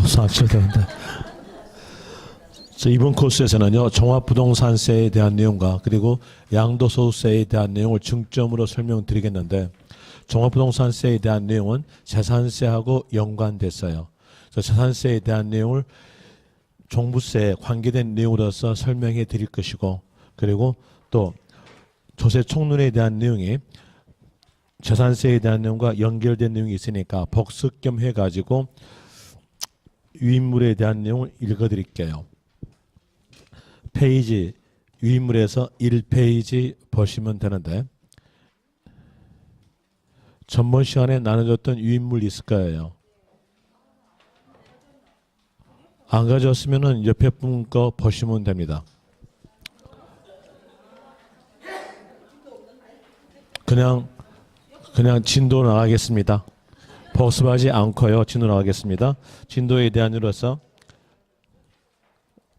박수 안 쳐야 되는데. 이번 코스에서는요, 종합부동산세에 대한 내용과 그리고 양도소득세에 대한 내용을 중점으로 설명드리겠는데, 종합부동산세에 대한 내용은 재산세하고 연관됐어요. 그래서 재산세에 대한 내용을 종부세에 관계된 내용으로서 설명해 드릴 것이고, 그리고 또 조세 총론에 대한 내용이 재산세에 대한 내용과 연결된 내용이 있으니까 복습 겸 해가지고 유인물에 대한 내용을 읽어드릴게요. 페이지 유인물에서 1페이지 보시면 되는데, 전번 시간에 나눠줬던 유인물 있을 거예요. 안 가져왔으면 옆에 분 거 보시면 됩니다. 그냥 진도 나가겠습니다. 복습하지 않고요. 진도 나가겠습니다. 진도에 대한 이로서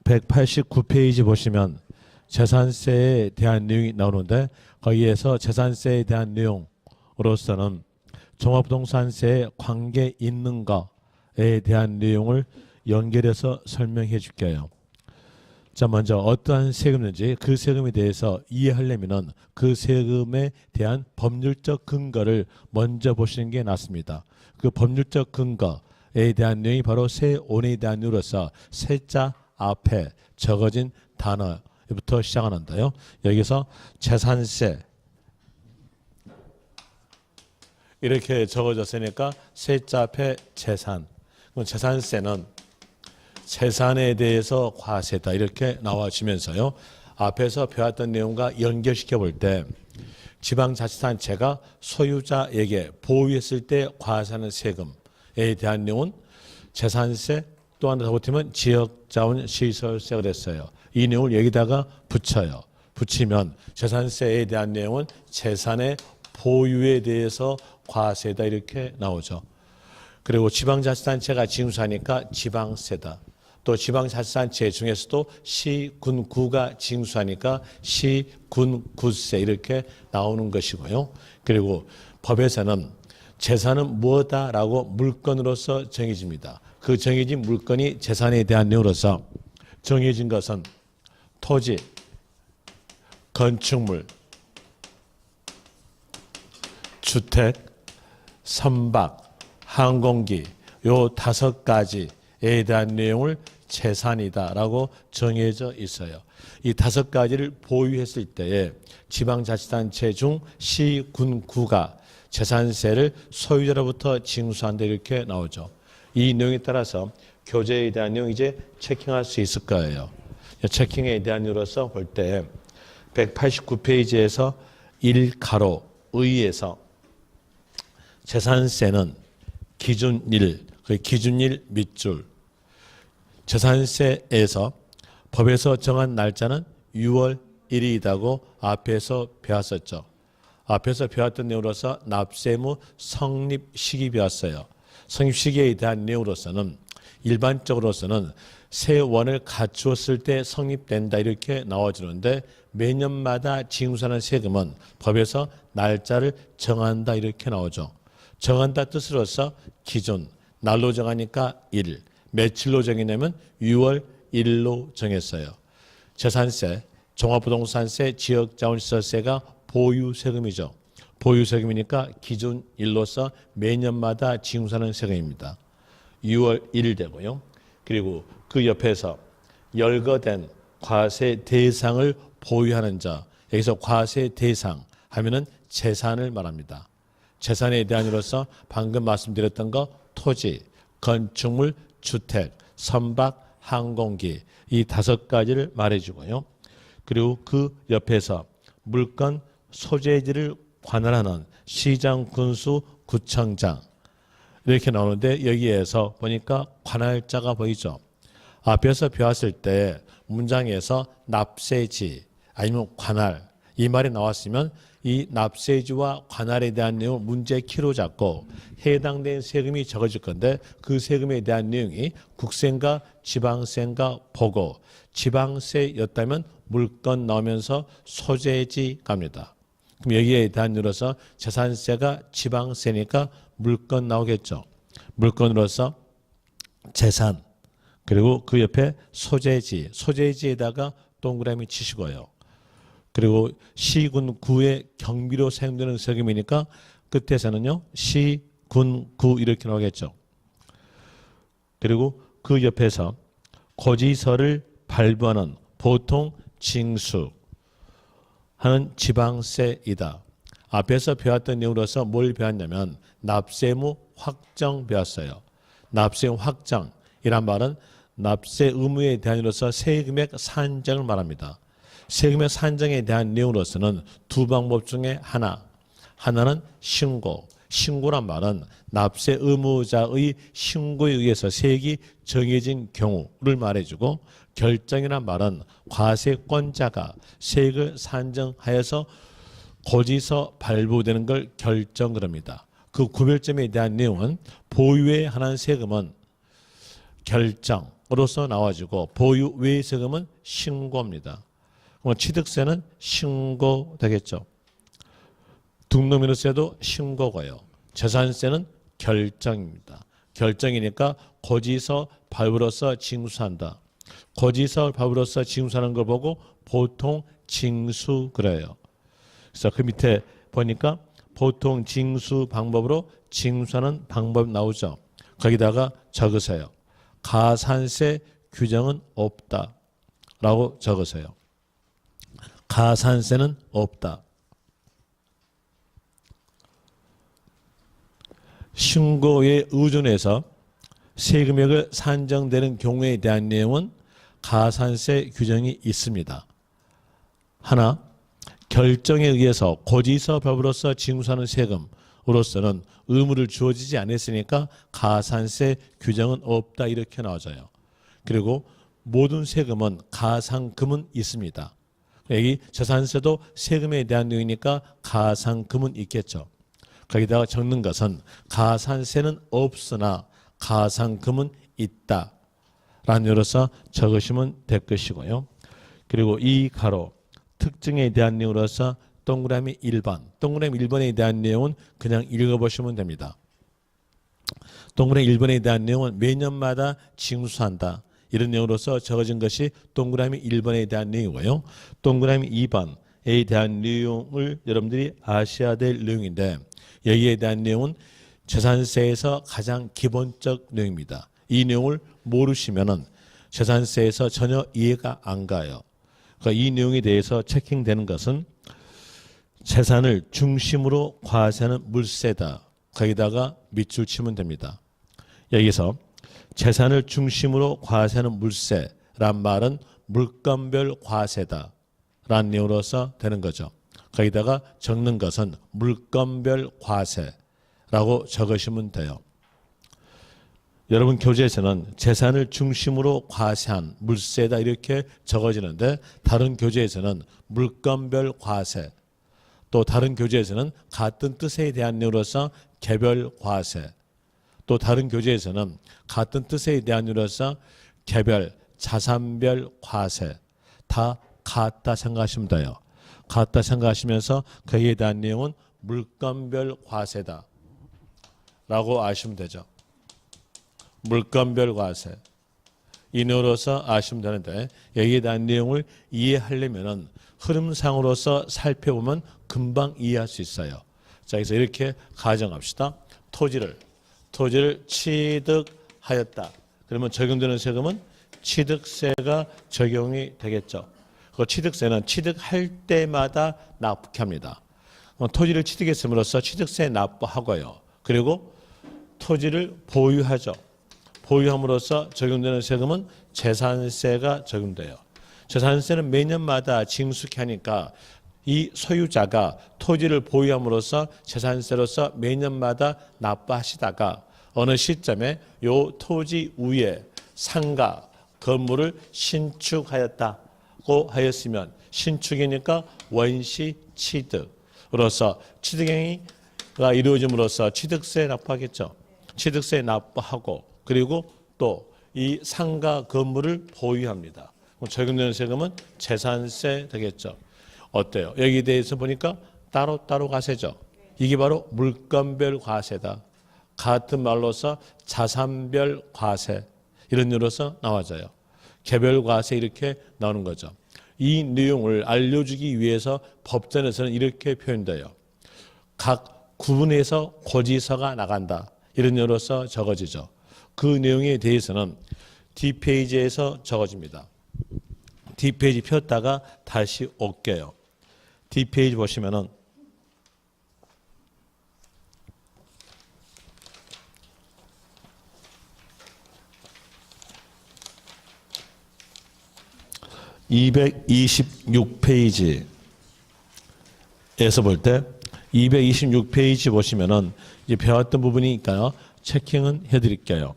189페이지 보시면 재산세에 대한 내용이 나오는데, 거기에서 재산세에 대한 내용으로서는 종합부동산세에 관계 있는 것에 대한 내용을 연결해서 설명해 줄게요. 자, 먼저 어떠한 세금인지 그 세금에 대해서 이해하려면은 그 세금에 대한 법률적 근거를 먼저 보시는 게 낫습니다. 그 법률적 근거에 대한 내용이 바로 세원에 대한 내용으로서 세자 앞에 적어진 단어부터 시작하는데요. 여기서 재산세 이렇게 적어졌으니까 세자 앞에 재산. 그럼 재산세는 재산에 대해서 과세다 이렇게 나와지면서요. 앞에서 배웠던 내용과 연결시켜 볼 때 지방자치단체가 소유자에게 보유했을 때 과세하는 세금에 대한 내용은 재산세, 또 하나 더 붙이면 지역자원시설세가 됐어요. 이 내용을 여기다가 붙여요. 붙이면 재산세에 대한 내용은 재산의 보유에 대해서 과세다 이렇게 나오죠. 그리고 지방자치단체가 징수하니까 지방세다. 또 지방자치단체 중에서도 시, 군, 구가 징수하니까 시, 군, 구세 이렇게 나오는 것이고요. 그리고 법에서는 재산은 무엇다라고 물건으로서 정해집니다. 그 정해진 물건이 재산에 대한 내용으로서 정해진 것은 토지, 건축물, 주택, 선박, 항공기 요 5가지에 대한 내용을 재산이다라고 정해져 있어요. 이 5가지를 보유했을 때에 지방자치단체 중 시, 군, 구가 재산세를 소유자로부터 징수한다 이렇게 나오죠. 이 내용에 따라서 교재에 대한 내용 이제 체킹할 수 있을 거예요. 체킹에 대한 이유로서 볼 때 189페이지에서 1가로 의에서 재산세는 기준일, 그 기준일 밑줄 재산세에서 법에서 정한 날짜는 6월 1일이라고 앞에서 배웠었죠. 앞에서 배웠던 내용으로서 납세무 성립 시기 배웠어요. 성립 시기에 대한 내용으로서는 일반적으로서는 세원을 갖추었을 때 성립된다 이렇게 나와주는데, 매년마다 징수하는 세금은 법에서 날짜를 정한다 이렇게 나오죠. 정한다 뜻으로서 기준, 날로 정하니까 1, 며칠로 정했냐면 6월 1일로 정했어요. 재산세, 종합부동산세, 지역자원시설세가 보유세금이죠. 보유세금이니까 기준일로서 매년마다 징수하는 세금입니다. 6월 1일 되고요. 그리고 그 옆에서 열거된 과세 대상을 보유하는 자, 여기서 과세 대상 하면은 재산을 말합니다. 재산에 대한 이로서 방금 말씀드렸던 거 토지, 건축물, 주택, 선박, 항공기 이 5가지를 말해주고요. 그리고 그 옆에서 물건, 소재지를 관할하는 시장, 군수, 구청장 이렇게 나오는데, 여기에서 보니까 관할자가 보이죠. 앞에서 배웠을 때 문장에서 납세지 아니면 관할 이 말이 나왔으면 이 납세지와 관할에 대한 내용을 문제 키로 잡고 해당된 세금이 적어질 건데, 그 세금에 대한 내용이 국세인가 지방세인가 보고 지방세였다면 물건 나오면서 소재지 갑니다. 그럼 여기에 대한 이유로서 재산세가 지방세니까 물건 나오겠죠. 물건으로서 재산, 그리고 그 옆에 소재지, 소재지에다가 동그라미 치시고요. 그리고 시군 구의 경비로 사용되는 세금이니까 끝에서는요 시군 구 이렇게 나오겠죠. 그리고 그 옆에서 고지서를 발부하는 보통 징수 하는 지방세이다. 앞에서 배웠던 내용으로서 뭘 배웠냐면 납세의무 확정 배웠어요. 납세의무 확정이란 말은 납세 의무에 대한으로서 세금액 산정을 말합니다. 세금의 산정에 대한 내용으로서는 두 방법 중에 하나는 신고. 신고란 말은 납세 의무자의 신고에 의해서 세액이 정해진 경우를 말해주고, 결정이란 말은 과세권자가 세액을 산정하여서 고지서 발부되는 걸 결정 그럽니다. 그 구별점에 대한 내용은 보유에 관한 세금은 결정으로서 나와지고 보유 외의 세금은 신고입니다. 취득세는 신고 되겠죠. 등록민호세도 신고고요. 재산세는 결정입니다. 결정이니까 고지서 발부로서 징수한다. 고지서 발부로서 징수하는 걸 보고 보통 징수 그래요. 그래서 그 밑에 보니까 보통 징수 방법으로 징수하는 방법 나오죠. 거기다가 적으세요. 가산세 규정은 없다 라고 적으세요. 가산세는 없다. 신고에 의존해서 세금액을 산정되는 경우에 대한 내용은 가산세 규정이 있습니다. 하나, 결정에 의해서 고지서 발부로서 징수하는 세금으로서는 의무를 주어지지 않았으니까 가산세 규정은 없다 이렇게 나와져요. 그리고 모든 세금은 가상금은 있습니다. 여기 재산세도 세금에 대한 내용이니까 가상금은 있겠죠. 거기다가 적는 것은 가산세는 없으나 가상금은 있다 라는 의미로서 적으시면 될 것이고요. 그리고 이 가로 특징에 대한 내용으로서 동그라미 1번, 동그라미 1번에 대한 내용은 그냥 읽어보시면 됩니다. 동그라미 1번에 대한 내용은 매년마다 징수한다 이런 내용으로서 적어진 것이 동그라미 1번에 대한 내용이고요. 동그라미 2번에 대한 내용을 여러분들이 아셔야 될 내용인데, 여기에 대한 내용은 재산세에서 가장 기본적 내용입니다. 이 내용을 모르시면은 재산세에서 전혀 이해가 안 가요. 그러니까 이 내용에 대해서 체킹되는 것은 재산을 중심으로 과세하는 물세다. 거기다가 밑줄 치면 됩니다. 여기서 재산을 중심으로 과세하는 물세란 말은 물건별 과세다 라는 내용으로서 되는 거죠. 거기다가 적는 것은 물건별 과세라고 적으시면 돼요. 여러분 교재에서는 재산을 중심으로 과세한 물세다 이렇게 적어지는데, 다른 교재에서는 물건별 과세, 또 다른 교재에서는 같은 뜻에 대한 내용으로서 개별 과세, 또 다른 교재에서는 같은 뜻에 대한 내용으로서 개별 자산별 과세, 다 같다 생각하시면 돼요. 같다 생각하시면서 거기에 대한 내용은 물건별 과세다 라고 아시면 되죠. 물건별 과세 이 내용으로서 아시면 되는데, 여기에 대한 내용을 이해하려면 흐름상으로서 살펴보면 금방 이해할 수 있어요. 자, 그래서 이렇게 가정합시다. 토지를 취득하였다. 그러면 적용되는 세금은 취득세가 적용이 되겠죠. 그 취득세는 취득할 때마다 납부합니다. 토지를 취득했음으로써 취득세 납부하고요. 그리고 토지를 보유하죠. 보유함으로써 적용되는 세금은 재산세가 적용돼요. 재산세는 매년마다 징수케 하니까 이 소유자가 토지를 보유함으로써 재산세로서 매년마다 납부하시다가 어느 시점에 요 토지 위에 상가, 건물을 신축하였다고 하였으면 신축이니까 원시 취득으로서 취득행위가 이루어짐으로써 취득세 납부하겠죠. 취득세 납부하고 그리고 또 이 상가 건물을 보유합니다. 적용되는 세금은 재산세 되겠죠. 어때요? 여기에 대해서 보니까 따로따로 과세죠. 이게 바로 물건별 과세다. 같은 말로서 자산별 과세 이런 의미로서 나와져요. 개별 과세 이렇게 나오는 거죠. 이 내용을 알려주기 위해서 법전에서는 이렇게 표현돼요. 각 구분에서 고지서가 나간다. 이런 의미로서 적어지죠. 그 내용에 대해서는 뒷페이지에서 적어집니다. 뒷페이지 폈다가 다시 옮겨요. 뒷페이지 보시면은 226페이지에서 볼 때 226페이지 보시면은 이제 배웠던 부분이니까요. 체킹은 해드릴게요.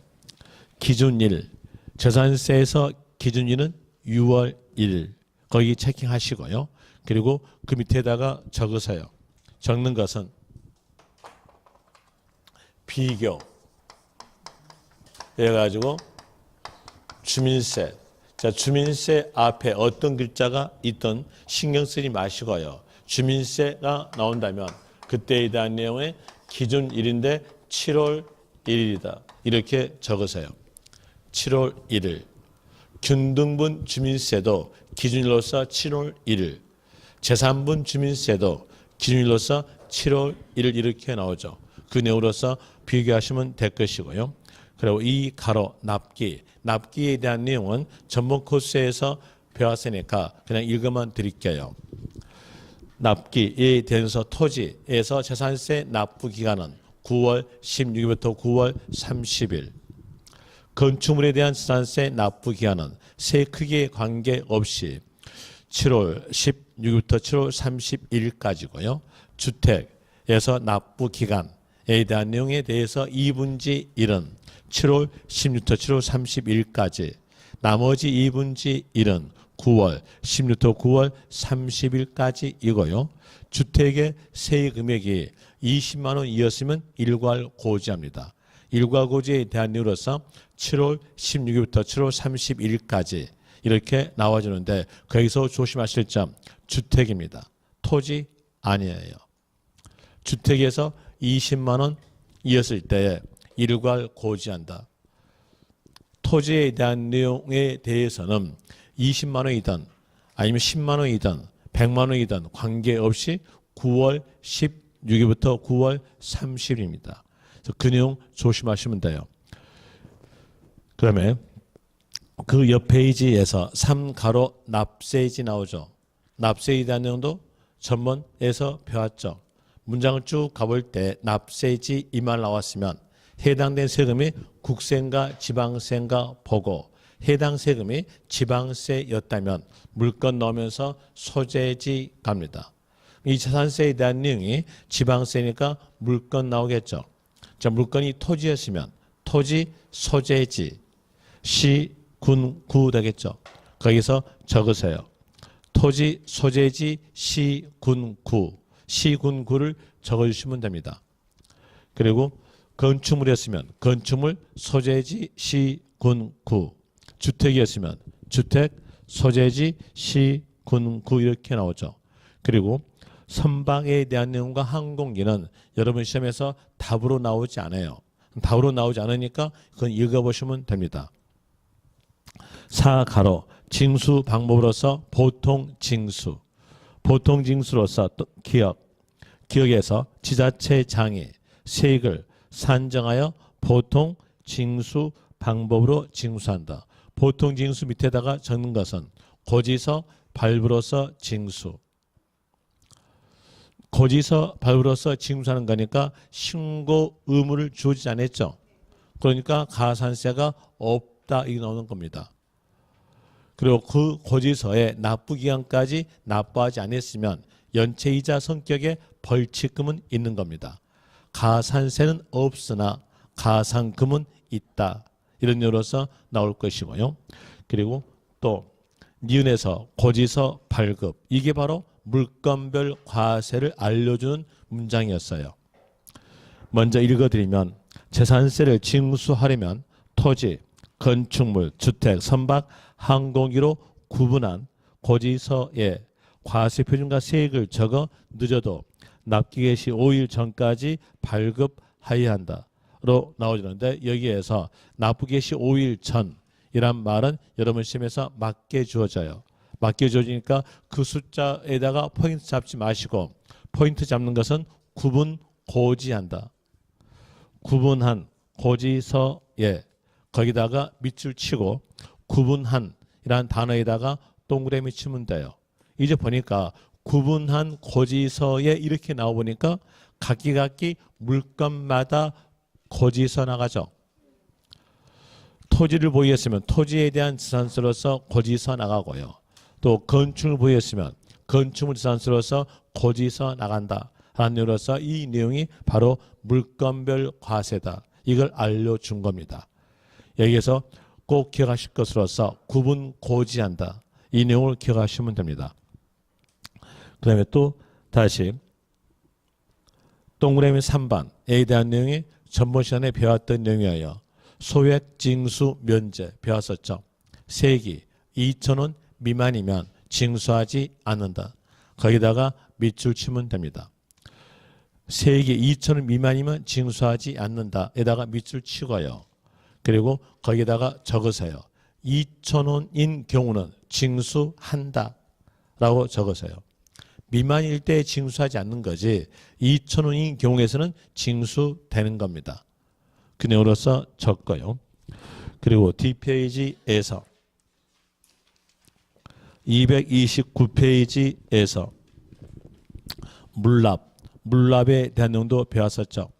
기준일, 재산세에서 기준일은 6월 1일. 거기 체킹하시고요. 그리고 그 밑에다가 적으세요. 적는 것은 비교 해가지고 주민세. 자, 주민세 앞에 어떤 글자가 있든 신경 쓰지 마시고요. 주민세가 나온다면 그때에 대한 내용의 기준일인데 7월 1일이다. 이렇게 적으세요. 7월 1일. 균등분 주민세도 기준일로서 7월 1일. 재산분 주민세도 기준일로서 7월 1일 이렇게 나오죠. 그 내용으로서 비교하시면 될 것이고요. 그리고 이 가로 납기. 납기에 대한 내용은 전문 코스에서 배웠으니까 그냥 읽어만 드릴게요. 납기에 대해서 토지에서 재산세 납부 기간은 9월 16일부터 9월 30일. 건축물에 대한 재산세 납부 기간은 세 크기에 관계없이 7월 16일부터 7월 31일까지고요. 주택에서 납부 기간에 대한 내용에 대해서 2분지 1은 7월 16일부터 7월 31일까지, 나머지 2분지 1은 9월 16일부터 9월 30일까지이고요. 주택의 세액 금액이 20만 원이었으면 일괄고지합니다. 일괄고지에 대한 이유로서 7월 16일부터 7월 31일까지 이렇게 나와주는데 거기서 조심하실 점, 주택입니다. 토지 아니에요. 주택에서 20만 원이었을 때에 일괄고지한다. 토지에 대한 내용에 대해서는 20만 원이든 아니면 10만 원이든 100만 원이든 관계없이 9월 16일부터 9월 30일입니다. 그래서 그 내용 조심하시면 돼요. 그다음에 그 옆 페이지에서 3가로 납세지 나오죠. 납세에 대한 내용도 전문에서 배웠죠. 문장을 쭉 가볼 때 납세지 이 말 나왔으면 해당된 세금이 국세인가 지방세인가 보고 해당 세금이 지방세였다면 물건 넣으면서 소재지 갑니다. 이 재산세에 대한 내용이 지방세니까 물건 나오겠죠. 자, 물건이 토지였으면 토지 소재지 시, 군, 구 되겠죠. 거기서 적으세요. 토지 소재지 시, 군, 구. 시, 군, 구를 적어주시면 됩니다. 그리고 건축물이었으면 건축물 소재지 시, 군, 구. 주택이었으면 주택 소재지 시, 군, 구 이렇게 나오죠. 그리고 선박에 대한 내용과 항공기는 여러분 시험에서 답으로 나오지 않아요. 답으로 나오지 않으니까 그건 읽어보시면 됩니다. 4가로 징수 방법으로서 보통 징수. 보통 징수로서 기억에서 지자체장이 세액을 산정하여 보통 징수 방법으로 징수한다. 보통 징수 밑에다가 적는 것은 고지서 발부로서 징수. 고지서 발부로서 징수하는 거니까 신고 의무를 주지 않았죠. 그러니까 가산세가 없다 이게 나오는 겁니다. 그리고 그 고지서에 납부기간까지 납부하지 않았으면 연체이자 성격의 벌칙금은 있는 겁니다. 가산세는 없으나 가산금은 있다. 이런 요로서 나올 것이고요. 그리고 또 니은에서 고지서 발급. 이게 바로 물건별 과세를 알려주는 문장이었어요. 먼저 읽어드리면 재산세를 징수하려면 토지, 건축물, 주택, 선박, 항공기로 구분한 고지서에 과세표준과 세액을 적어 늦어도 납기 개시 5일 전까지 발급하여야 한다. 나오는데 여기에서 납부 개시 5일 전이란 말은 여러분 시험에서 맞게 주어져요. 맞게 주어지니까 그 숫자에다가 포인트 잡지 마시고 포인트 잡는 것은 구분 고지한다. 구분한 고지서에 거기다가 밑줄 치고 구분한이라는 단어에다가 동그라미 치면 돼요. 이제 보니까 구분한 고지서에 이렇게 나오보니까 각기 물건마다 고지서 나가죠. 토지를 보유했으면 토지에 대한 지산서로서 고지서 나가고요. 또 건축을 보유했으면 건축물 지산서로서 고지서 나간다 하는 내용으로서 이 내용이 바로 물건별 과세다. 이걸 알려준 겁니다. 여기에서 꼭 기억하실 것으로서 구분 고지한다. 이 내용을 기억하시면 됩니다. 그 다음에 또 다시 동그라미 3번에 대한 내용이 전번 시간에 배웠던 내용이에요. 소액 징수 면제 배웠었죠. 세기 2,000원 미만이면 징수하지 않는다. 거기다가 밑줄 치면 됩니다. 세기 2,000원 미만이면 징수하지 않는다. 에다가 밑줄 치고요. 그리고 거기다가 적으세요. 2,000원인 경우는 징수한다 라고 적으세요. 미만일 때 징수하지 않는 거지 2,000원인 경우에서는 징수되는 겁니다. 그 내용으로서 적고요. 그리고 뒷페이지에서 229페이지에서 물납에 대한 내용도 배웠었죠.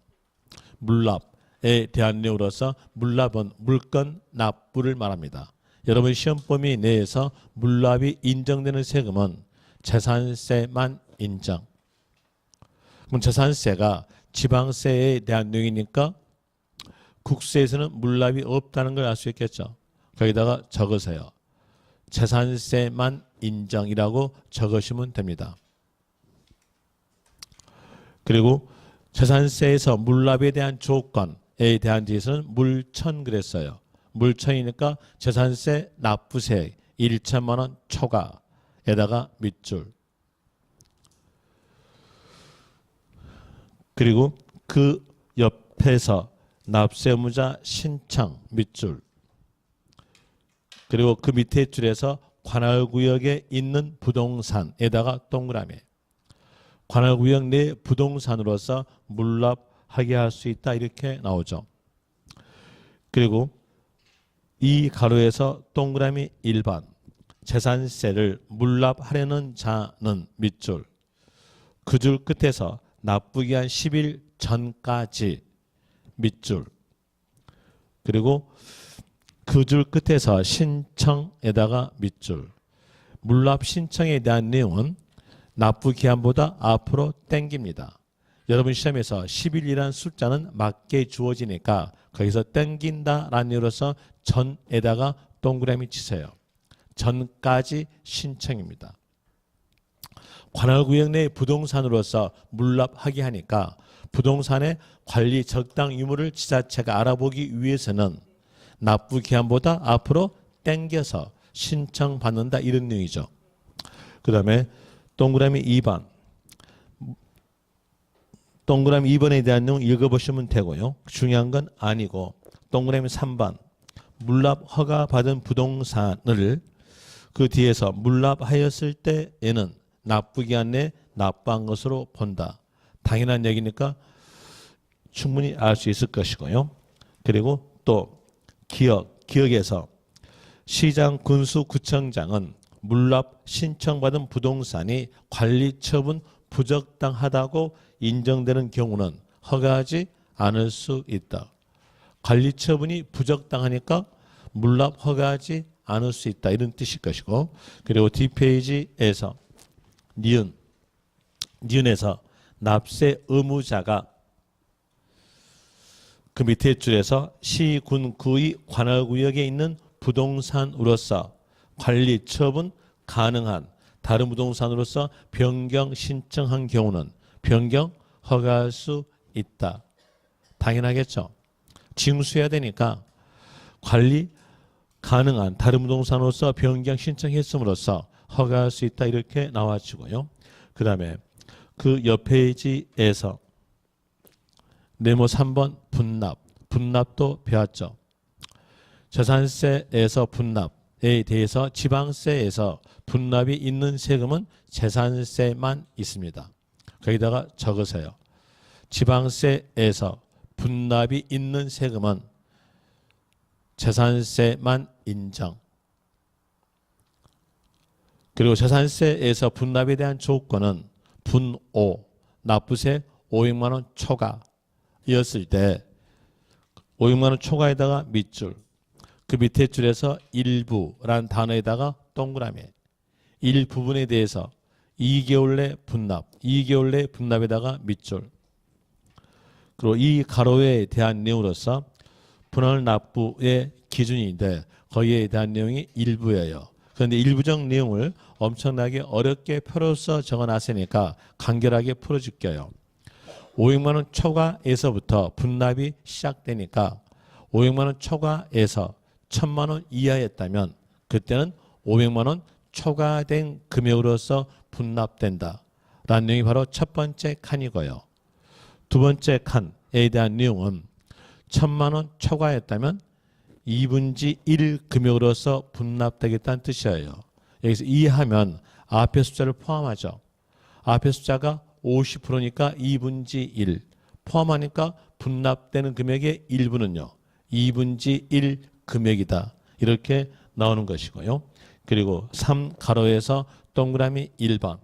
물납에 대한 내용으로서 물납은 물건 납부를 말합니다. 여러분 시험 범위 내에서 물납이 인정되는 세금은 재산세만 인정. 그럼 재산세가 지방세에 대한 내용이니까 국세에서는 물납이 없다는 걸 알 수 있겠죠. 거기다가 적으세요. 재산세만 인정이라고 적으시면 됩니다. 그리고 재산세에서 물납에 대한 조건에 대한 뒤에서는 물천 그랬어요. 물천이니까 재산세 납부세 1천만 원 초과에다가 밑줄. 그리고 그 옆에서 납세의무자 신청 밑줄. 그리고 그 밑에 줄에서 관할구역에 있는 부동산에다가 동그라미. 관할구역 내 부동산으로서 물납하게 할 수 있다 이렇게 나오죠. 그리고 이 가로에서 동그라미 1번 재산세를 물납하려는 자는 밑줄. 그 줄 끝에서 납부기한 10일 전까지 밑줄. 그리고 그 줄 끝에서 신청에다가 밑줄. 물납 신청에 대한 내용은 납부 기한보다 앞으로 땡깁니다. 여러분 시험에서 10일이라는 숫자는 맞게 주어지니까 거기서 땡긴다라는 이유로서 전에다가 동그라미 치세요. 전까지 신청입니다. 관할구역 내 부동산으로서 물납하게 하니까 부동산의 관리 적당 유무를 지자체가 알아보기 위해서는 납부 기한보다 앞으로 땡겨서 신청받는다 이런 내용이죠. 그 다음에 동그라미 2번. 동그라미 2번에 대한 내용 읽어보시면 되고요. 중요한 건 아니고 동그라미 3번. 물납 허가 받은 부동산을 그 뒤에서 물납하였을 때에는 납부기한 내에 납부한 것으로 본다. 당연한 얘기니까 충분히 알 수 있을 것이고요. 그리고 또 기억에서 시장 군수 구청장은 물납 신청받은 부동산이 관리 처분 부적당하다고 인정되는 경우는 허가하지 않을 수 있다. 관리 처분이 부적당하니까 물납 허가하지 않을 수 있다. 이런 뜻일 것이고 그리고 뒷페이지에서 니은에서 납세 의무자가 그 밑에 줄에서 시, 군, 구의 관할구역에 있는 부동산으로서 관리 처분 가능한 다른 부동산으로서 변경 신청한 경우는 변경 허가할 수 있다. 당연하겠죠. 징수해야 되니까 관리 가능한 다른 부동산으로서 변경 신청했음으로써 허가할 수 있다 이렇게 나와지고요. 그 다음에 그 옆 페이지에서 네모 3번 분납. 분납도 배웠죠. 재산세에서 분납에 대해서 지방세에서 분납이 있는 세금은 재산세만 있습니다. 거기다가 적으세요. 지방세에서 분납이 있는 세금은 재산세만 인정. 그리고 재산세에서 분납에 대한 조건은 분오, 납부세 500만 원 초과였을 때 500만 원 초과에다가 밑줄, 그 밑에 줄에서 일부란 단어에다가 동그라미, 일부분에 대해서 2개월 내 분납, 2개월 내 분납에다가 밑줄. 그리고 이 가로에 대한 내용으로서 분할 납부의 기준인데 거기에 대한 내용이 일부예요. 그런데 일부적 내용을 엄청나게 어렵게 표로써 적어놨으니까 간결하게 풀어줄게요. 500만 원 초과에서부터 분납이 시작되니까 500만 원 초과에서 1000만 원 이하였다면 그때는 500만 원 초과된 금액으로서 분납된다 라는 내용이 바로 첫 번째 칸이고요. 두 번째 칸에 대한 내용은 1000만 원 초과였다면 2분지 1 금액으로서 분납되겠다는 뜻이에요. 여기서 이해하면 앞에 숫자를 포함하죠. 앞에 숫자가 50%니까 2분지 1 포함하니까 분납되는 금액의 일부는요 2분지 1 금액이다 이렇게 나오는 것이고요. 그리고 3가로에서 동그라미 1번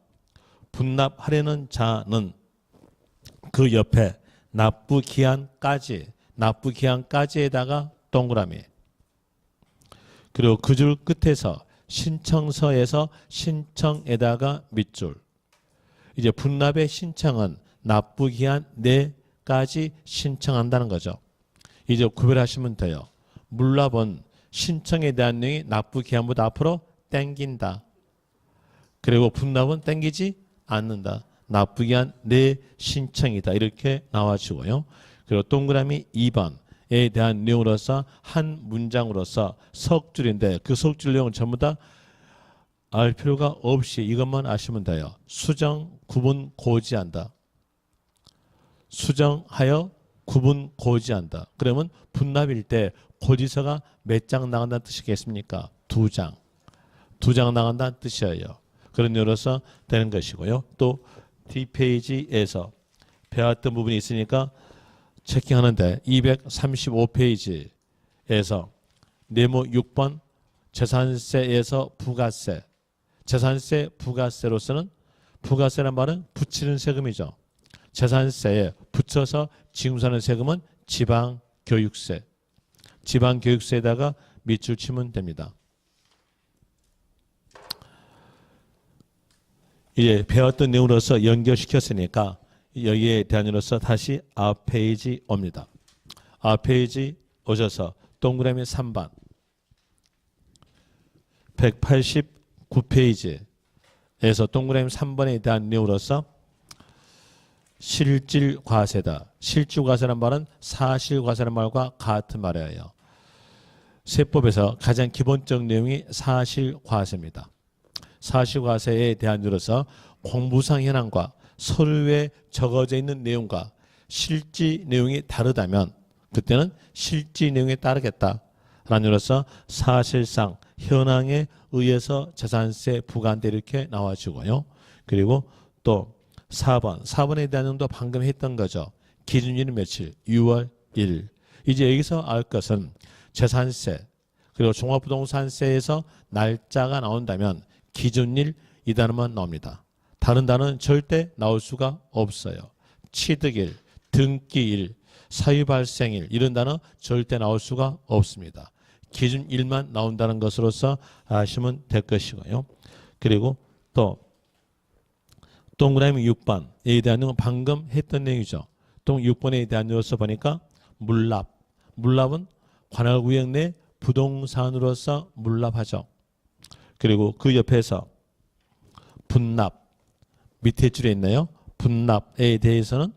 분납하려는 자는 그 옆에 납부기한까지에다가 동그라미, 그리고 그 줄 끝에서 신청서에서 신청에다가 밑줄. 이제 분납의 신청은 납부기한 내까지 신청한다는 거죠. 이제 구별하시면 돼요. 물납은 신청에 대한 내용이 납부기한보다 앞으로 땡긴다. 그리고 분납은 땡기지 않는다. 납부기한 내 신청이다. 이렇게 나와주고요. 그리고 동그라미 2번에 대한 내용으로서 한 문장으로서 석줄인데 그 석줄 내용은 전부 다 알 필요가 없이 이것만 아시면 돼요. 수정, 구분, 고지한다. 수정하여 구분, 고지한다. 그러면 분납일 때 고지서가 몇 장 나간다는 뜻이겠습니까? 2장. 2장 나간다는 뜻이에요. 그런 내용으로서 되는 것이고요. 또 뒷페이지에서 배웠던 부분이 있으니까 체킹하는데 235페이지에서 네모 6번 재산세에서 부가세. 재산세 부가세로서는 부가세란 말은 붙이는 세금이죠. 재산세에 붙여서 징수하는 세금은 지방교육세. 지방교육세에다가 밑줄 치면 됩니다. 이제 배웠던 내용으로서 연결시켰으니까 여기에 대한 으로서 다시 앞 페이지 옵니다. 앞 페이지 오셔서 동그라미 3번 189페이지에서 동그라미 3번에 대한 내용으로서 실질과세다. 실질과세란 말은 사실과세란 말과 같은 말이에요. 세법에서 가장 기본적 내용이 사실과세입니다. 사실과세에 대한 으로서 공부상 현황과 서류에 적어져 있는 내용과 실질 내용이 다르다면 그때는 실질 내용에 따르겠다라는 으로서 사실상 현황에 의해서 재산세 부과한다 이렇게 나와주고요. 그리고 또 4번에 대한 내용도 방금 했던 거죠. 기준일은 며칠? 6월 1일. 이제 여기서 알 것은 재산세 그리고 종합부동산세에서 날짜가 나온다면 기준일 이 단어만 나옵니다. 다른 단어는 절대 나올 수가 없어요. 취득일, 등기일, 사유발생일 이런 단어 절대 나올 수가 없습니다. 기준일만 나온다는 것으로서 아시면 될 것이고요. 그리고 또 동그라미 6번에 대한 내용은 방금 했던 내용이죠. 동 6번에 대한 내용으로서 보니까 물납. 물납은 관할구역 내 부동산으로서 물납하죠. 그리고 그 옆에서 분납. 밑에 줄에 있나요? 분납에 대해서는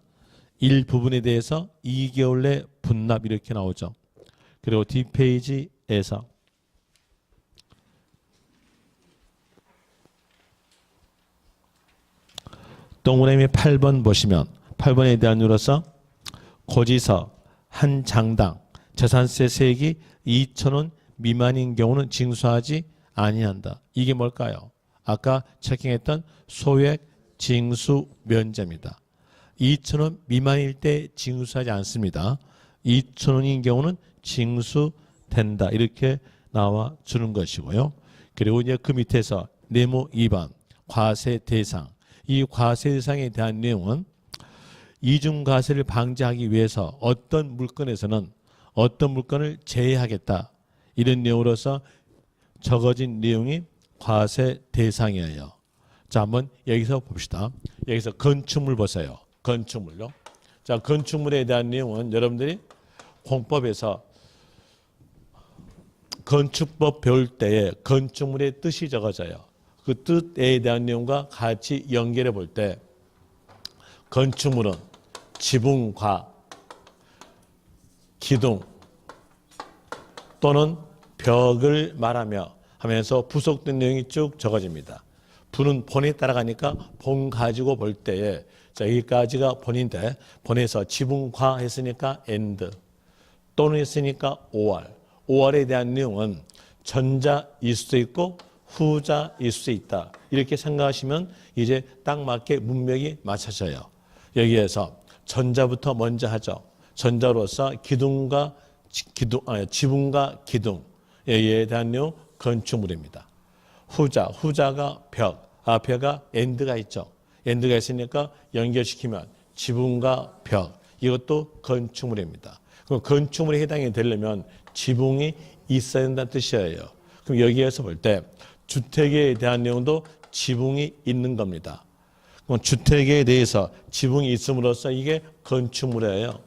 일부분에 대해서 2개월 내 분납 이렇게 나오죠. 그리고 뒷페이지에서 동그라미 8번 보시면 8번에 대한 으로서 고지서 한 장당 재산세 세액이 2,000원 미만인 경우는 징수하지 아니한다. 이게 뭘까요? 아까 체킹했던 소액 징수 면제입니다. 2,000원 미만일 때 징수하지 않습니다. 2,000원인 경우는 징수된다. 이렇게 나와 주는 것이고요. 그리고 이제 그 밑에서 네모 2번 과세 대상. 이 과세 대상에 대한 내용은 이중과세를 방지하기 위해서 어떤 물건에서는 어떤 물건을 제외하겠다. 이런 내용으로서 적어진 내용이 과세 대상이에요. 자, 한번 여기서 봅시다. 여기서 건축물 보세요. 건축물요. 자, 건축물에 대한 내용은 여러분들이 공법에서 건축법 배울 때에 건축물의 뜻이 적어져요. 그 뜻에 대한 내용과 같이 연결해 볼 때 건축물은 지붕과 기둥 또는 벽을 말하며 하면서 부속된 내용이 쭉 적어집니다. 부는 본에 따라가니까 본 가지고 볼 때에 자, 여기까지가 본인데 본에서 지붕과 했으니까 and 또는 했으니까 OR에 대한 내용은 전자일 수도 있고 후자일 수 있다. 이렇게 생각하시면 이제 딱 맞게 문맥이 맞춰져요. 여기에서 전자부터 먼저 하죠. 전자로서 지붕과 기둥에 대한 내용 건축물입니다. 후자가 벽, 앞에가 end가 있죠. end가 있으니까 연결시키면 지붕과 벽, 이것도 건축물입니다. 그럼 건축물에 해당이 되려면 지붕이 있어야 된다는 뜻이에요. 그럼 여기에서 볼 때 주택에 대한 내용도 지붕이 있는 겁니다. 그럼 주택에 대해서 지붕이 있음으로써 이게 건축물이에요.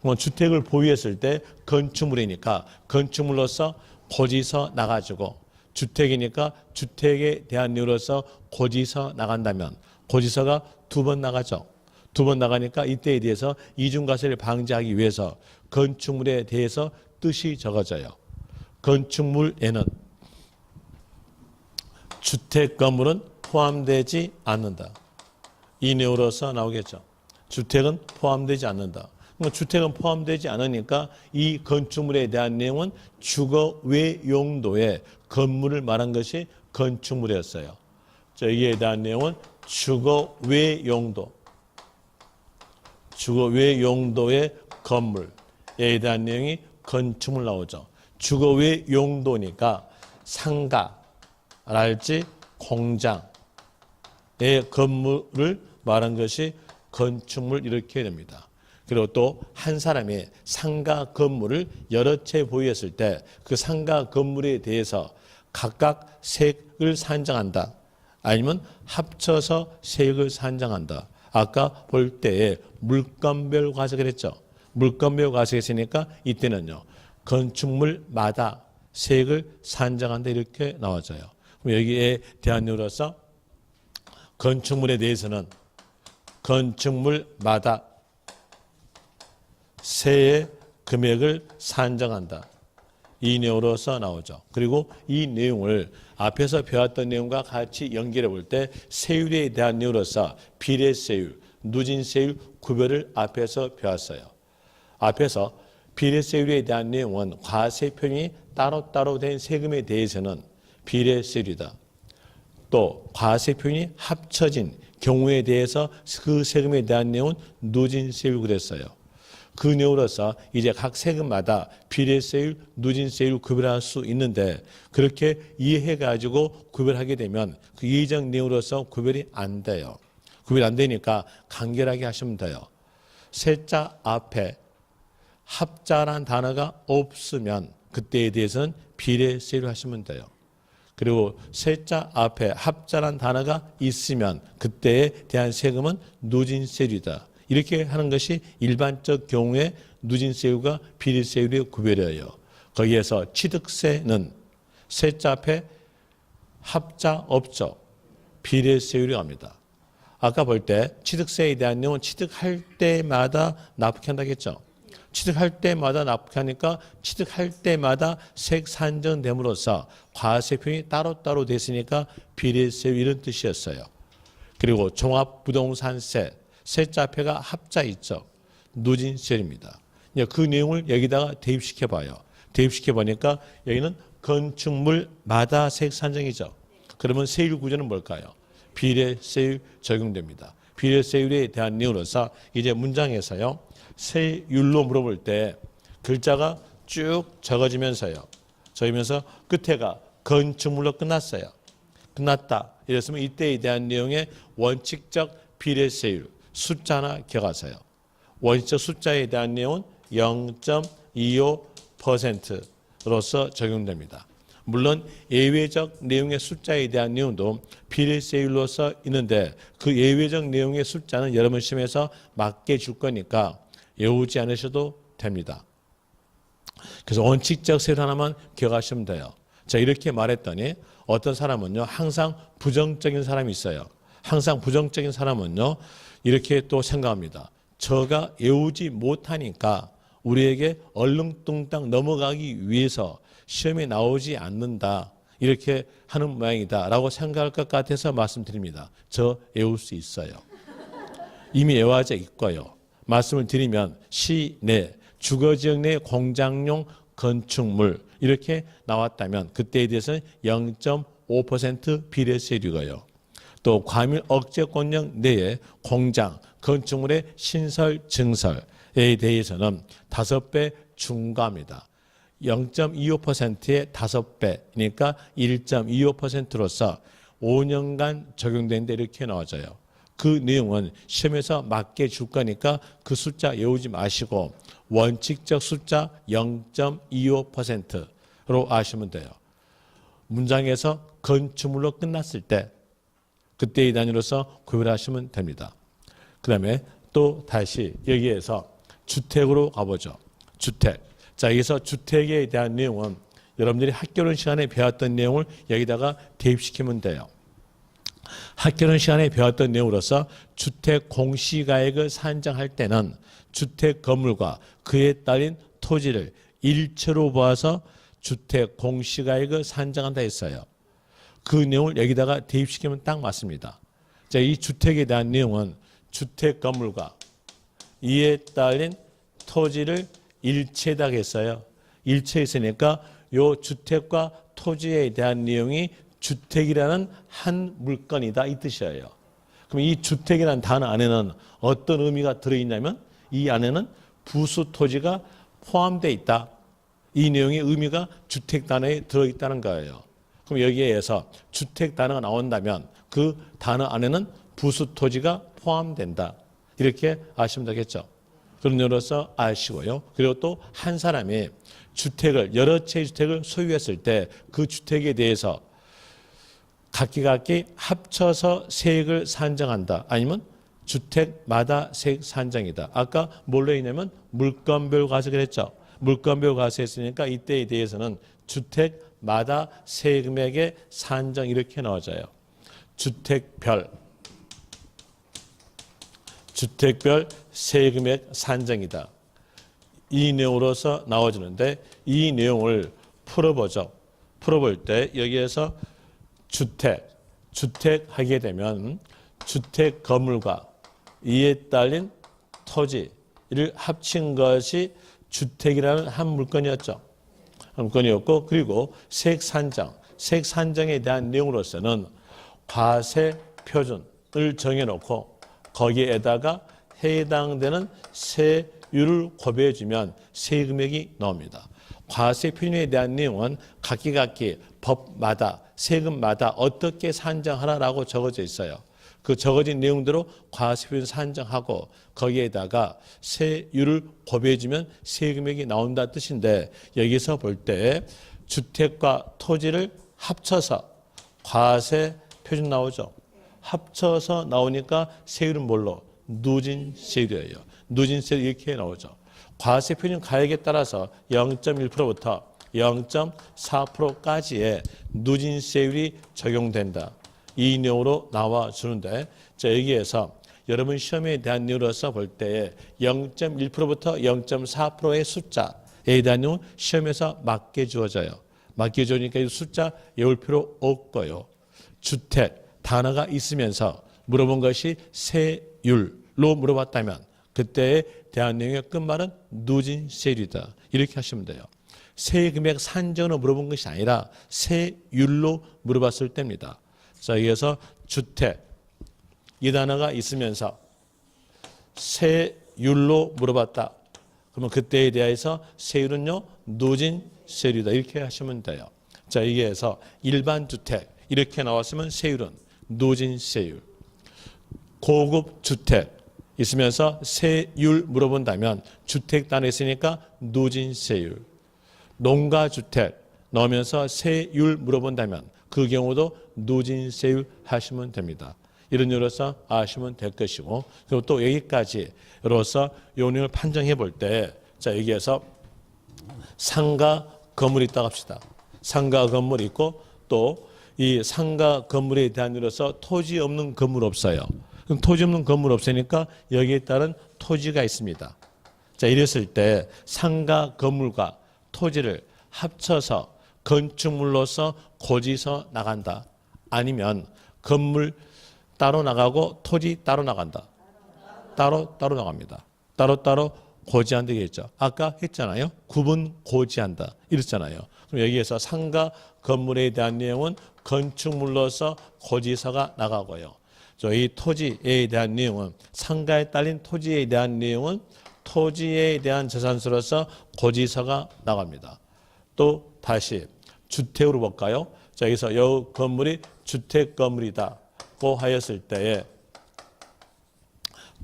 그럼 주택을 보유했을 때 건축물이니까 건축물로서 고지서 나가지고 주택이니까 주택에 대한 내용으로서 고지서 나간다면 고지서가 2번 나가죠. 2번 나가니까 이때에 대해서 이중과세를 방지하기 위해서 건축물에 대해서 뜻이 적어져요. 건축물에는 주택 건물은 포함되지 않는다. 이 내용으로서 나오겠죠. 주택은 포함되지 않는다. 주택은 포함되지 않으니까 이 건축물에 대한 내용은 주거 외 용도의 건물을 말한 것이 건축물이었어요. 여기에 대한 내용은 주거 외 용도, 주거 외 용도의 건물에 대한 내용이 건축물 나오죠. 주거 외 용도니까 상가랄지 공장의 건물을 말한 것이 건축물 이렇게 됩니다. 그리고 또 한 사람이 상가 건물을 여러 채 보유했을 때 그 상가 건물에 대해서 각각 세액을 산정한다. 아니면 합쳐서 세액을 산정한다. 아까 볼 때에 물건별 과세를 했죠. 물건별 과세가 있으니까 이때는요. 건축물마다 세액을 산정한다 이렇게 나와져요. 그럼 여기에 대한 내용으로서 건축물에 대해서는 건축물마다 세의 금액을 산정한다. 이 내용으로서 나오죠. 그리고 이 내용을 앞에서 배웠던 내용과 같이 연결해 볼 때 세율에 대한 내용으로서 비례세율, 누진세율 구별을 앞에서 배웠어요. 앞에서 비례세율에 대한 내용은 과세 표현이 따로따로 된 세금에 대해서는 비례세율이다. 또 과세 표현이 합쳐진 경우에 대해서 그 세금에 대한 내용은 누진세율 그랬어요. 그 내용으로서 이제 각 세금마다 비례세율, 누진세율 구별할 수 있는데 그렇게 이해해가지고 구별하게 되면 그 이해적 내용으로서 구별이 안 돼요. 구별이 안 되니까 간결하게 하시면 돼요. 세자 앞에 합자란 단어가 없으면 그때에 대해서는 비례세율 하시면 돼요. 그리고 세자 앞에 합자란 단어가 있으면 그때에 대한 세금은 누진세율이다. 이렇게 하는 것이 일반적 경우에 누진세율과 비례세율의 구별이에요. 거기에서 취득세는 세자 앞에 합자 없죠. 비례세율이 합니다. 아까 볼 때 취득세에 대한 내용은 취득할 때마다 납부한다고 했죠. 취득할 때마다 납부하니까 취득할 때마다 세액 산정됨으로써 과세표현이 따로따로 됐으니까 비례세율 이런 뜻이었어요. 그리고 종합부동산세 세자 앞에가 합자 있죠. 누진세율입니다. 이제 그 내용을 여기다가 대입시켜 봐요. 대입시켜 보니까 여기는 건축물 마다세액 산정이죠. 그러면 세율 구조는 뭘까요? 비례세율 적용됩니다. 비례세율에 대한 내용으로서 이제 문장에서요. 세율로 물어볼 때 글자가 쭉 적어지면서요. 적으면서 끝에가 건축물로 끝났어요. 끝났다. 이랬으면 이때에 대한 내용의 원칙적 비례세율 숫자 하나 기억하세요. 원칙적 숫자에 대한 내용은 0.25%로서 적용됩니다. 물론 예외적 내용의 숫자에 대한 내용도 비례세율로서 있는데 그 예외적 내용의 숫자는 여러분 시험에서 맞게 줄 거니까 외우지 않으셔도 됩니다. 그래서 원칙적 세율 하나만 기억하시면 돼요. 자, 이렇게 말했더니 어떤 사람은요, 항상 부정적인 사람이 있어요. 항상 부정적인 사람은요, 이렇게 또 생각합니다. 저가 외우지 못하니까 우리에게 얼렁뚱땅 넘어가기 위해서 시험에 나오지 않는다. 이렇게 하는 모양이다. 라고 생각할 것 같아서 말씀드립니다. 저 외울 수 있어요. 이미 외화제 있고요. 말씀을 드리면 시내, 주거지역 내 공장용 건축물 이렇게 나왔다면 그때에 대해서는 0.5% 비례세율이고요. 또 과밀 억제권역 내에 공장, 건축물의 신설, 증설에 대해서는 5배 중과합니다. 0.25%의 5배니까 1.25%로서 5년간 적용되는데 이렇게 나와져요. 그 내용은 시험에서 맞게 줄 거니까 그 숫자 외우지 마시고 원칙적 숫자 0.25%로 아시면 돼요. 문장에서 건축물로 끝났을 때 그때의 단위로서 구별하시면 됩니다. 그 다음에 또 다시 여기에서 주택으로 가보죠. 주택. 자, 여기서 주택에 대한 내용은 여러분들이 학교론 시간에 배웠던 내용을 여기다가 대입시키면 돼요. 학교론 시간에 배웠던 내용으로서 주택 공시가액을 산정할 때는 주택 건물과 그에 따른 토지를 일체로 보아서 주택 공시가액을 산정한다 했어요. 그 내용을 여기다가 대입시키면 딱 맞습니다. 자, 이 주택에 대한 내용은 주택 건물과 이에 따른 토지를 일체다 했어요. 일체했으니까 요 주택과 토지에 대한 내용이 주택이라는 한 물건이다 이 뜻이에요. 그럼 이 주택이라는 단어 안에는 어떤 의미가 들어있냐면 이 안에는 부수 토지가 포함되어 있다. 이 내용의 의미가 주택 단어에 들어있다는 거예요. 그럼 여기에서 주택 단어가 나온다면 그 단어 안에는 부수 토지가 포함된다. 이렇게 아시면 되겠죠. 그런 의미로서 아시고요. 그리고 또 한 사람이 주택을 여러 채의 주택을 소유했을 때 그 주택에 대해서 각기 합쳐서 세액을 산정한다. 아니면 주택마다 세액 산정이다. 아까 뭘로 했냐면 물건별 과세를 했죠. 물건별 과세했으니까 이때에 대해서는 주택마다 세금액의 산정 이렇게 나와져요. 주택별 세금액 산정이다. 이 내용으로서 나와지는데 이 내용을 풀어보죠. 풀어볼 때 여기에서 주택 하게 되면 주택 건물과 이에 딸린 토지를 합친 것이 주택이라는 한 물건이었죠. 한 물건이었고 그리고 세액 산정에 대한 내용으로서는 과세 표준을 정해놓고 거기에다가 해당되는 세율을 곱해주면 세금액이 나옵니다. 과세 표준에 대한 내용은 각기 법마다 세금마다 어떻게 산정하라라고 적어져 있어요. 그 적어진 내용대로 과세 표준 산정하고 거기에다가 세율을 곱해주면 세금액이 나온다 뜻인데 여기서 볼 때 주택과 토지를 합쳐서 과세 표준 나오죠. 합쳐서 나오니까 세율은 뭘로? 누진세율이에요. 누진세율 이렇게 나오죠. 과세 표준 가액에 따라서 0.1%부터 0.4%까지의 누진세율이 적용된다. 이 내용으로 나와주는데 자, 여기에서 여러분 시험에 대한 내용으로서 볼 때 0.1%부터 0.4%의 숫자에 대한 내용은 시험에서 맞게 주어져요. 맞게 주어지니까 이 숫자 외울 필요 없고요. 주택 단어가 있으면서 물어본 것이 세율로 물어봤다면 그때에 대한 내용의 끝말은 누진 세율이다. 이렇게 하시면 돼요. 세금액 산정으로 물어본 것이 아니라 세율로 물어봤을 때입니다. 자, 여기에서 주택 이 단어가 있으면서 세율로 물어봤다. 그러면 그때에 대해서 세율은요 누진 세율이다. 이렇게 하시면 돼요. 자, 여기에서 일반 주택 이렇게 나왔으면 세율은 누진 세율. 고급 주택 있으면서 세율 물어본다면 주택 단어 있으니까 누진 세율. 농가주택 넣으면서 세율 물어본다면 그 경우도 누진 세율 하시면 됩니다. 이런 요로서 아시면 될 것이고, 그리고 또 여기까지로서 요 내용을 판정해 볼 때, 자, 여기에서 상가 건물이 있다고 합시다. 상가 건물이 있고 또 이 상가 건물에 대한 요로서 토지 없는 건물 없어요. 그럼 토지 없는 건물 없으니까 여기에 따른 토지가 있습니다. 자, 이랬을 때 상가 건물과 토지를 합쳐서 건축물로서 고지서 나간다. 아니면 건물 따로 나가고 토지 따로 나간다. 따로 나갑니다. 따로 고지한다 되겠죠. 아까 했잖아요. 구분 고지한다. 이랬잖아요. 그럼 여기에서 상가 건물에 대한 내용은 건축물로서 고지서가 나가고요. 이 토지에 대한 내용은 상가에 딸린 토지에 대한 내용은 토지에 대한 재산서로서 고지서가 나갑니다. 또 다시 주택으로 볼까요? 자, 여기서 이 건물이 주택 건물이다고 하였을 때에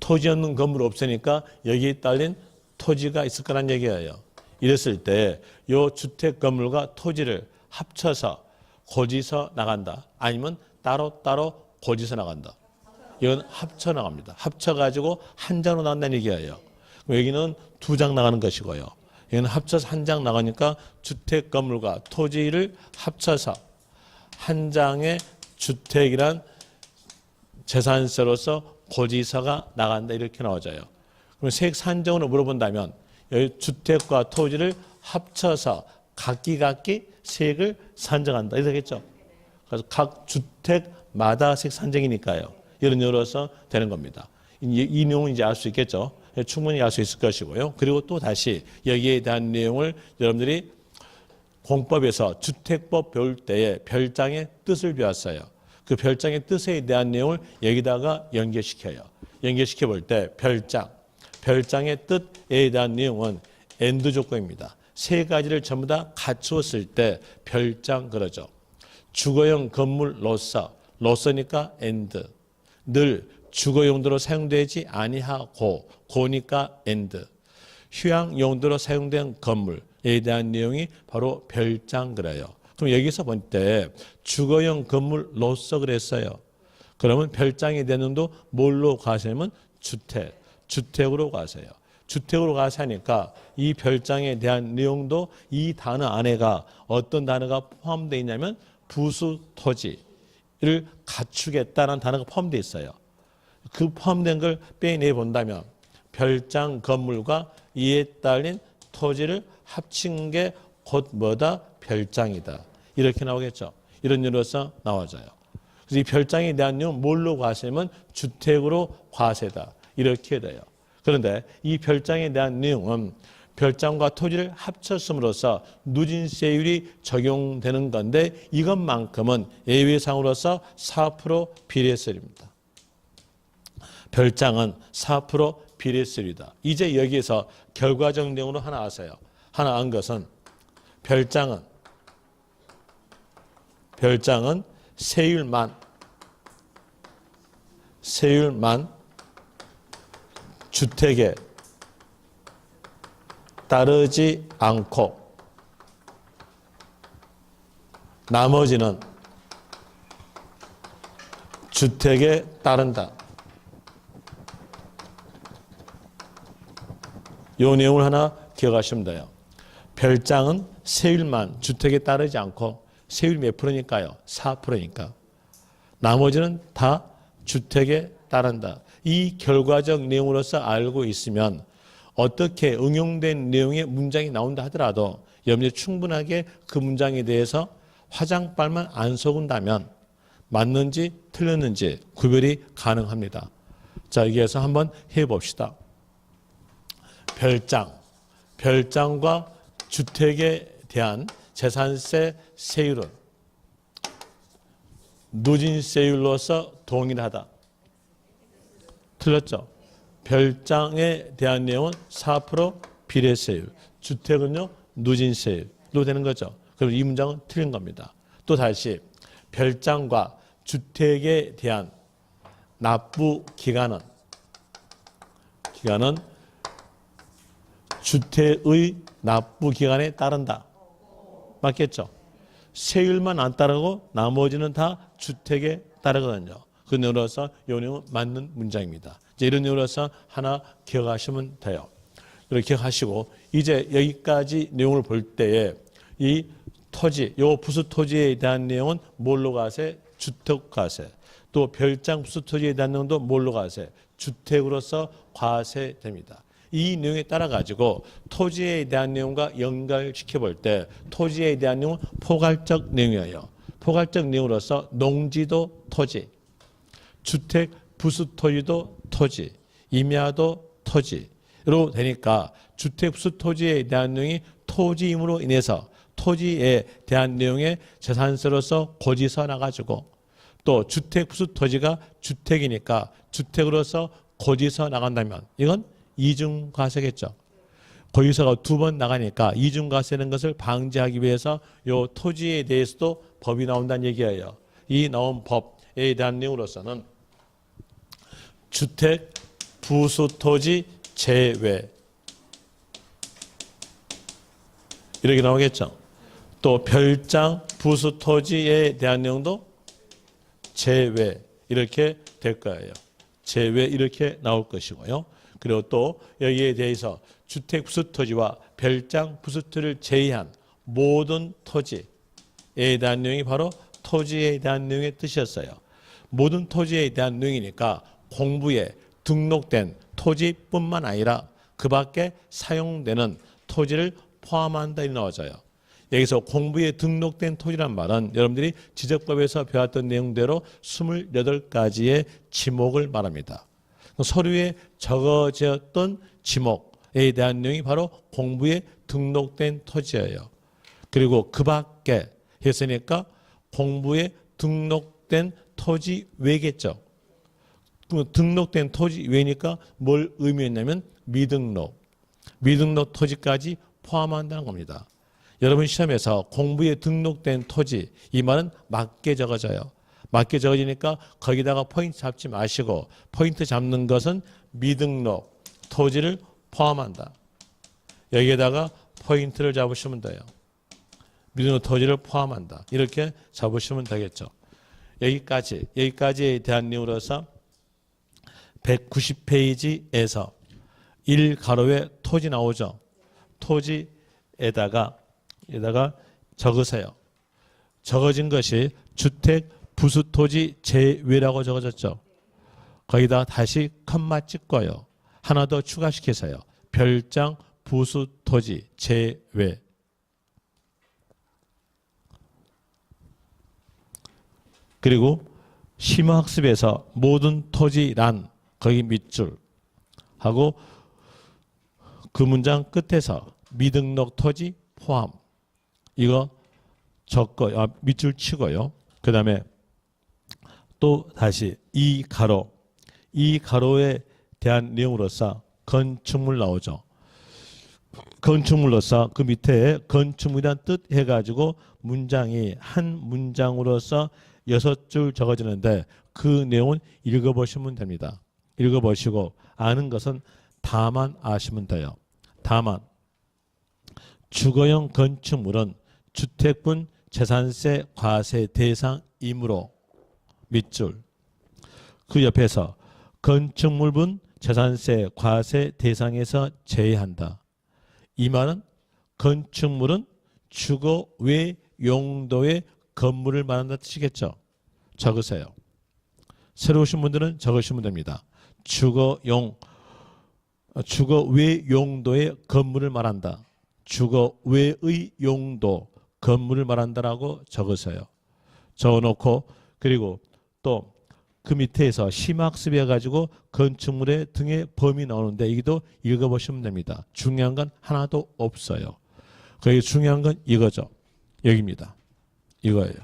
토지 없는 건물 없으니까 여기에 딸린 토지가 있을 거란 얘기예요. 이랬을 때 이 주택 건물과 토지를 합쳐서 고지서 나간다. 아니면 따로 고지서 나간다. 이건 합쳐 나갑니다. 합쳐가지고 한 장으로 나간다는 얘기예요. 여기는 두 장 나가는 것이고요. 여기는 합쳐서 한 장 나가니까 주택 건물과 토지를 합쳐서 한 장의 주택이란 재산세로서 고지서가 나간다. 이렇게 나와져요. 그럼 세액 산정으로 물어본다면 여기 주택과 토지를 합쳐서 각기 세액을 산정한다. 이렇게 되겠죠. 그래서 각 주택마다 세액 산정이니까요. 이런 요로서 되는 겁니다. 이 내용은 이제 알 수 있겠죠. 충분히 알 수 있을 것이고요. 그리고 또 다시 여기에 대한 내용을 여러분들이 공법에서 주택법 배울 때에 별장의 뜻을 배웠어요. 그 별장의 뜻에 대한 내용을 여기다가 연결시켜요. 연결시켜 볼 때 별장의 뜻에 대한 내용은 엔드 조건입니다. 세 가지를 전부 다 갖추었을 때 별장 그러죠. 주거용 건물로서니까 엔드. 늘 주거 용도로 사용되지 아니하고 고니까 엔드. 휴양 용도로 사용된 건물에 대한 내용이 바로 별장 그래요. 그럼 여기서 볼 때 주거용 건물로서 그랬어요. 그러면 별장에 대한 내용도 뭘로 가세면 주택으로 가세요. 주택으로 가서 하니까 이 별장에 대한 내용도 이 단어 안에가 어떤 단어가 포함되어 있냐면 부수 토지를 갖추겠다는 단어가 포함되어 있어요. 그 포함된 걸 빼내 본다면 별장 건물과 이에 딸린 토지를 합친 게 곧 뭐다? 별장이다. 이렇게 나오겠죠. 이런 의미로서 나와져요. 그래서 이 별장에 대한 내용은 뭘로 과세면 주택으로 과세다. 이렇게 돼요. 그런데 이 별장에 대한 내용은 별장과 토지를 합쳤음으로써 누진세율이 적용되는 건데 이것만큼은 예외상으로서 4% 비례세율입니다. 별장은 4% 비례세율이다. 이제 여기에서 결과적 내용으로 하나 아세요. 하나 안 것은 별장은 세율만 주택에 따르지 않고 나머지는 주택에 따른다. 이 내용을 하나 기억하시면 돼요. 별장은 세율만 주택에 따르지 않고 세율이 몇 프로니까요? 4%니까. 나머지는 다 주택에 따른다. 이 결과적 내용으로서 알고 있으면 어떻게 응용된 내용의 문장이 나온다 하더라도 여러분이 충분하게 그 문장에 대해서 화장발만 안 섞은다면 맞는지 틀렸는지 구별이 가능합니다. 자, 여기에서 한번 해봅시다. 별장과 주택에 대한 재산세 세율은 누진세율로서 동일하다. 틀렸죠? 별장에 대한 내용은 4% 비례세율, 주택은요 누진세율로 되는 거죠. 그럼 이 문장은 틀린 겁니다. 또 다시 별장과 주택에 대한 납부 기간은 주택의 납부 기간에 따른다. 맞겠죠? 세율만 안 따르고 나머지는 다 주택에 따르거든요. 그 내용으로서 이 내용은 맞는 문장입니다. 이제 이런 내용으로서 하나 기억하시면 돼요. 이렇게 기억하시고 이제 여기까지 내용을 볼 때에 이 토지, 요 부수 토지에 대한 내용은 뭘로 가세? 주택 과세. 또 별장 부수 토지에 대한 내용도 뭘로 가세? 주택으로서 과세됩니다. 이 내용에 따라 가지고 토지에 대한 내용과 연결시켜 볼 때 토지에 대한 내용은 포괄적 내용이에요. 포괄적 내용으로서 농지도 토지, 주택 부수 토지도 토지, 임야도 토지로 되니까 주택 부수 토지에 대한 내용이 토지임으로 인해서 토지에 대한 내용의 재산세로서 고지서 나가지고 또 주택 부수 토지가 주택이니까 주택으로서 고지서 나간다면 이건 이중과세겠죠. 고지서가 2번 나가니까 이중과세라는 것을 방지하기 위해서 이 토지에 대해서도 법이 나온다는 얘기예요. 이 나온 법에 대한 내용으로서는 주택 부수 토지 제외 이렇게 나오겠죠. 또 별장 부수 토지에 대한 내용도 제외 이렇게 될 거예요. 제외 이렇게 나올 것이고요. 그리고 또 여기에 대해서 주택 부수 토지와 별장 부수 토지를 제외한 모든 토지에 대한 내용이 바로 토지에 대한 내용의 뜻이었어요. 모든 토지에 대한 내용이니까 공부에 등록된 토지뿐만 아니라 그 밖에 사용되는 토지를 포함한다 이렇게 나와져요. 여기서 공부에 등록된 토지란 말은 여러분들이 지적법에서 배웠던 내용대로 28가지의 지목을 말합니다. 서류에 적어졌던 지목에 대한 내용이 바로 공부에 등록된 토지예요. 그리고 그 밖에 했으니까 공부에 등록된 토지 외겠죠. 등록된 토지 외니까 뭘 의미했냐면 미등록 토지까지 포함한다는 겁니다. 여러분 시험에서 공부에 등록된 토지 이 말은 맞게 적어져요. 맞게 적어지니까 거기다가 포인트 잡지 마시고 포인트 잡는 것은 미등록 토지를 포함한다. 여기에다가 포인트를 잡으시면 돼요. 미등록 토지를 포함한다. 이렇게 잡으시면 되겠죠. 여기까지에 대한 내용으로서 190페이지에서 1가로에 토지 나오죠. 토지에다가 적으세요. 적어진 것이 주택 부수 토지 제외라고 적어졌죠. 거기다 다시 컴마 찍고요. 하나 더 추가시켜서요. 별장 부수 토지 제외. 그리고 심화학습에서 모든 토지란 거기 밑줄 하고 그 문장 끝에서 미등록 토지 포함 이거 적고 밑줄 치고요. 그 다음에 또 다시 이 가로에 대한 내용으로서 건축물 나오죠. 건축물로서 그 밑에 건축물이란 뜻 해가지고 문장이 한 문장으로서 6줄 적어지는데 그 내용은 읽어보시면 됩니다. 읽어보시고 아는 것은 다만 아시면 돼요. 다만 주거용 건축물은 주택분 재산세 과세 대상이므로 밑줄 그 옆에서 건축물분 재산세 과세 대상에서 제외한다. 이 말은 건축물은 주거 외 용도의 건물을 말한다는 뜻이겠죠. 적으세요. 새로 오신 분들은 적으시면 됩니다. 주거 외 용도의 건물을 말한다. 주거 외의 용도 건물을 말한다라고 적으세요. 적어놓고 그리고 또 그 밑에서 심학습해가지고 건축물의 등의 범위 나오는데 이것도 읽어보시면 됩니다. 중요한 건 하나도 없어요. 거기 중요한 건 이거죠. 여기입니다. 이거예요.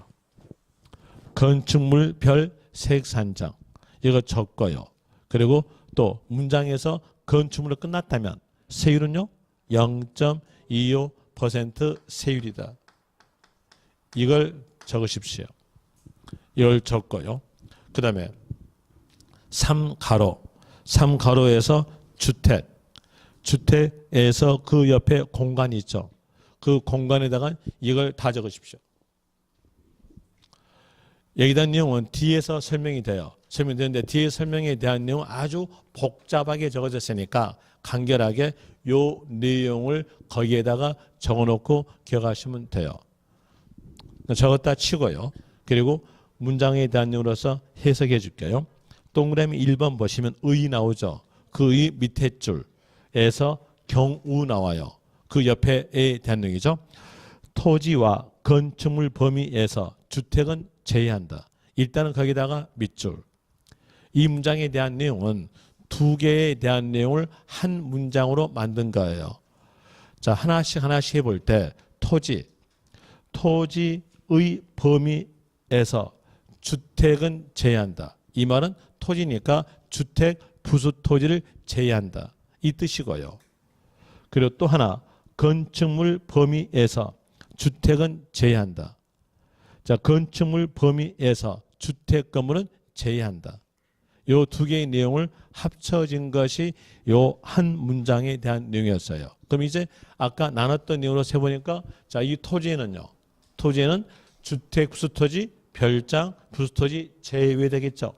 건축물별 색산정. 이거 적고요. 그리고 또 문장에서 건축물로 끝났다면 세율은요 0.25% 세율이다. 이걸 적으십시오. 이걸 적고요. 그 다음에 3가로에서 주택에서 그 옆에 공간이 있죠. 그 공간에다가 이걸 다 적으십시오. 여기에 대한 내용은 뒤에서 설명이 돼요. 설명되는데 뒤에 설명에 대한 내용은 아주 복잡하게 적어졌으니까 간결하게 요 내용을 거기에다가 적어놓고 기억하시면 돼요. 적었다 치고요. 그리고 문장에 대한 내용으로서 해석해 줄게요. 동그라미 1번 보시면 의 나오죠. 그 의 밑에 줄에서 경우 나와요. 그 옆에에 대한 내용이죠. 토지와 건축물 범위에서 주택은 제외한다. 일단은 거기다가 밑줄. 이 문장에 대한 내용은 두 개에 대한 내용을 한 문장으로 만든 거예요. 자, 하나씩 해볼 때 토지의 범위에서 주택은 제외한다. 이 말은 토지니까 주택 부수 토지를 제외한다. 이 뜻이고요. 그리고 또 하나 건축물 범위에서 주택은 제외한다. 자, 건축물 범위에서 주택 건물은 제외한다. 요 두 개의 내용을 합쳐진 것이 요 한 문장에 대한 내용이었어요. 그럼 이제 아까 나눴던 내용으로 세보니까 자, 이 토지에는 주택 부수토지 별장 부수토지 제외되겠죠.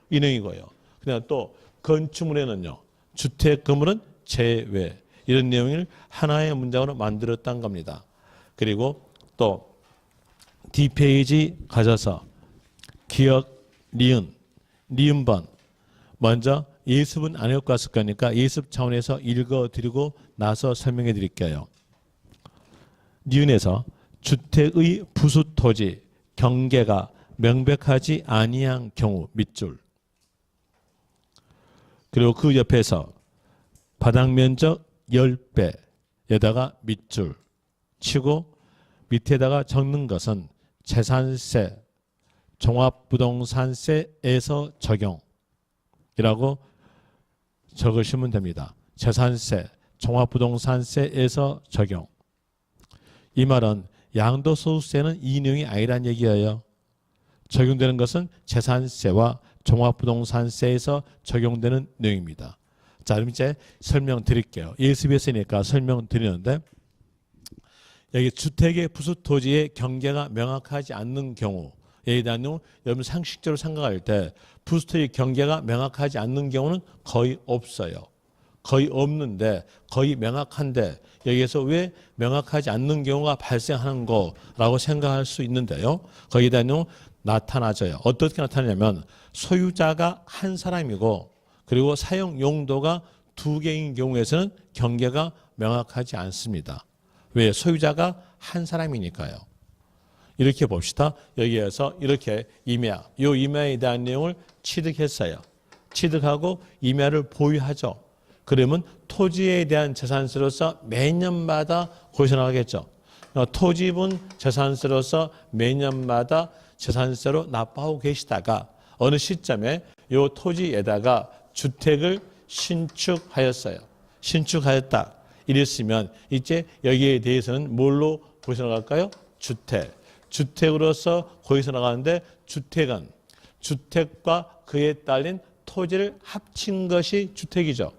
이 내용이고요. 그다음 또 건축물에는요 주택 건물은 제외. 이런 내용을 하나의 문장으로 만들었다는 겁니다. 그리고 또 D페이지 가셔서 기억, 니은번 먼저 예습은 안 해올 것 같을 거니까 예습 차원에서 읽어드리고 나서 설명해 드릴게요. 니은에서 주택의 부수토지 경계가 명백하지 아니한 경우 밑줄. 그리고 그 옆에서 바닥면적 10배에다가 밑줄 치고 밑에다가 적는 것은 재산세, 종합부동산세에서 적용이라고 적으시면 됩니다. 재산세, 종합부동산세에서 적용. 이 말은 양도소득세는 이 내용이 아니란 얘기예요. 적용되는 것은 재산세와 종합부동산세에서 적용되는 내용입니다. 자, 그럼 이제 설명드릴게요. 예습했으니까 설명드리는데 여기 주택의 부수토지의 경계가 명확하지 않는 경우에 대한 내용 여러분 상식적으로 생각할 때 부수토지 경계가 명확하지 않는 경우는 거의 없어요. 거의 없는데 거의 명확한데 여기에서 왜 명확하지 않는 경우가 발생하는 거라고 생각할 수 있는데요. 거기에 대한 내용 나타나져요. 어떻게 나타나냐면 소유자가 한 사람이고 그리고 사용 용도가 두 개인 경우에서는 경계가 명확하지 않습니다. 왜? 소유자가 한 사람이니까요. 이렇게 봅시다. 여기에서 이렇게 임야, 이 임야에 대한 내용을 취득했어요. 취득하고 임야를 보유하죠. 그러면 토지에 대한 재산세로서 매년마다 거기서 나가겠죠. 토지분 재산세로서 매년마다 재산세로 납부하고 계시다가 어느 시점에 이 토지에다가 주택을 신축하였어요. 신축하였다. 이랬으면 이제 여기에 대해서는 뭘로 거기서 나갈까요? 주택으로서 거기서 나가는데 주택은 주택과 그에 딸린 토지를 합친 것이 주택이죠.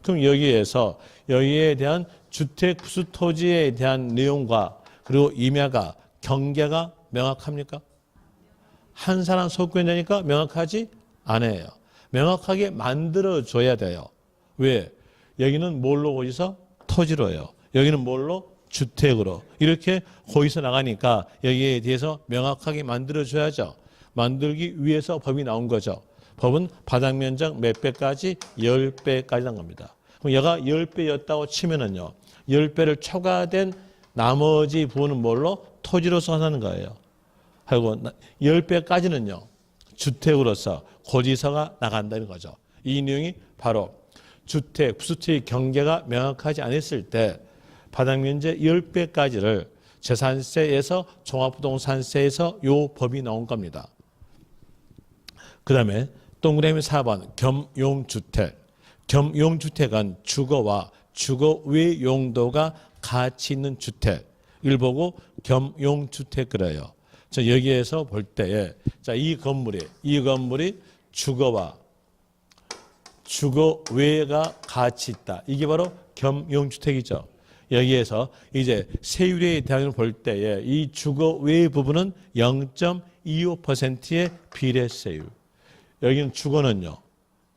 그럼 여기에서 여기에 대한 주택 부수 토지에 대한 내용과 그리고 임야가 경계가 명확합니까? 한 사람 소유권자니까 명확하지 않아요. 명확하게 만들어줘야 돼요. 왜? 여기는 뭘로 거기서? 토지로요. 여기는 뭘로? 주택으로. 이렇게 거기서 나가니까 여기에 대해서 명확하게 만들어줘야죠. 만들기 위해서 법이 나온 거죠. 법은 바닥 면적 몇 배까지? 10배까지 난 겁니다. 그럼 얘가 10배였다고 치면은요. 10배를 초과된 나머지 부분은 뭘로? 토지로서 하는 거예요. 하고 10배까지는요. 주택으로서 고지서가 나간다는 거죠. 이 내용이 바로 주택, 부주택의 경계가 명확하지 않았을 때 바닥면적 10배까지를 재산세에서 종합부동산세에서 요 법이 나온 겁니다. 그 다음에 동그라미 4번 겸용주택. 겸용주택은 주거와 주거 외 용도가 가치 있는 주택. 이걸 보고 겸용주택 그래요. 자, 여기에서 볼 때에 이 건물이 주거와 주거 외가 가치 있다. 이게 바로 겸용주택이죠. 여기에서 이제 세율에 대한 볼 때에 이 주거 외 부분은 0.25%의 비례세율. 여기는 주거는요.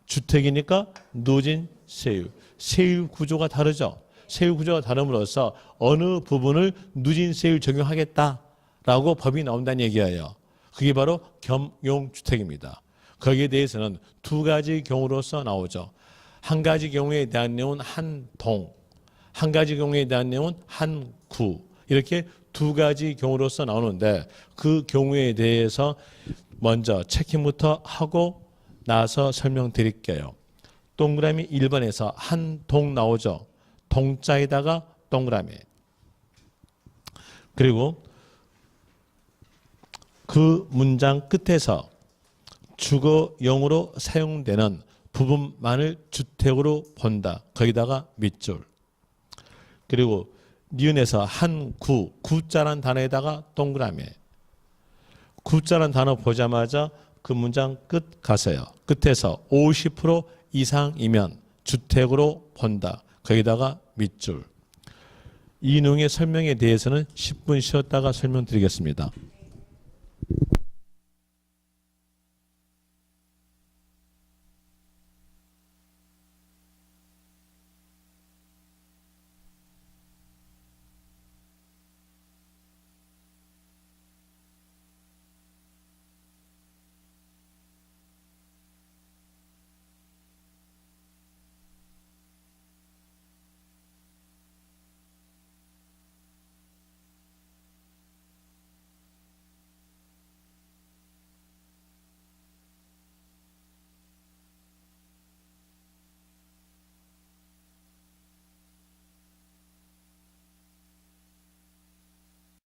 주택이니까 누진세율. 세율 구조가 다르죠. 세율 구조가 다름으로써 어느 부분을 누진세율 적용하겠다라고 법이 나온다는 얘기예요. 그게 바로 겸용주택입니다. 거기에 대해서는 두 가지 경우로서 나오죠. 한 가지 경우에 대한 내용은 한 동, 한 가지 경우에 대한 내용은 한 구, 이렇게 두 가지 경우로서 나오는데 그 경우에 대해서 먼저 체킹부터 하고 나서 설명드릴게요. 동그라미 1번에서 한 동 나오죠. 동자에다가 동그라미. 그리고 그 문장 끝에서 주거용으로 사용되는 부분만을 주택으로 본다. 거기다가 밑줄. 그리고 니은에서 한 구, 구자란 단어에다가 동그라미. 구자란 단어 보자마자 그 문장 끝 가세요. 끝에서 50% 이상이면 주택으로 본다. 거기다가 밑줄. 이 내용의 설명에 대해서는 10분 쉬었다가 설명드리겠습니다.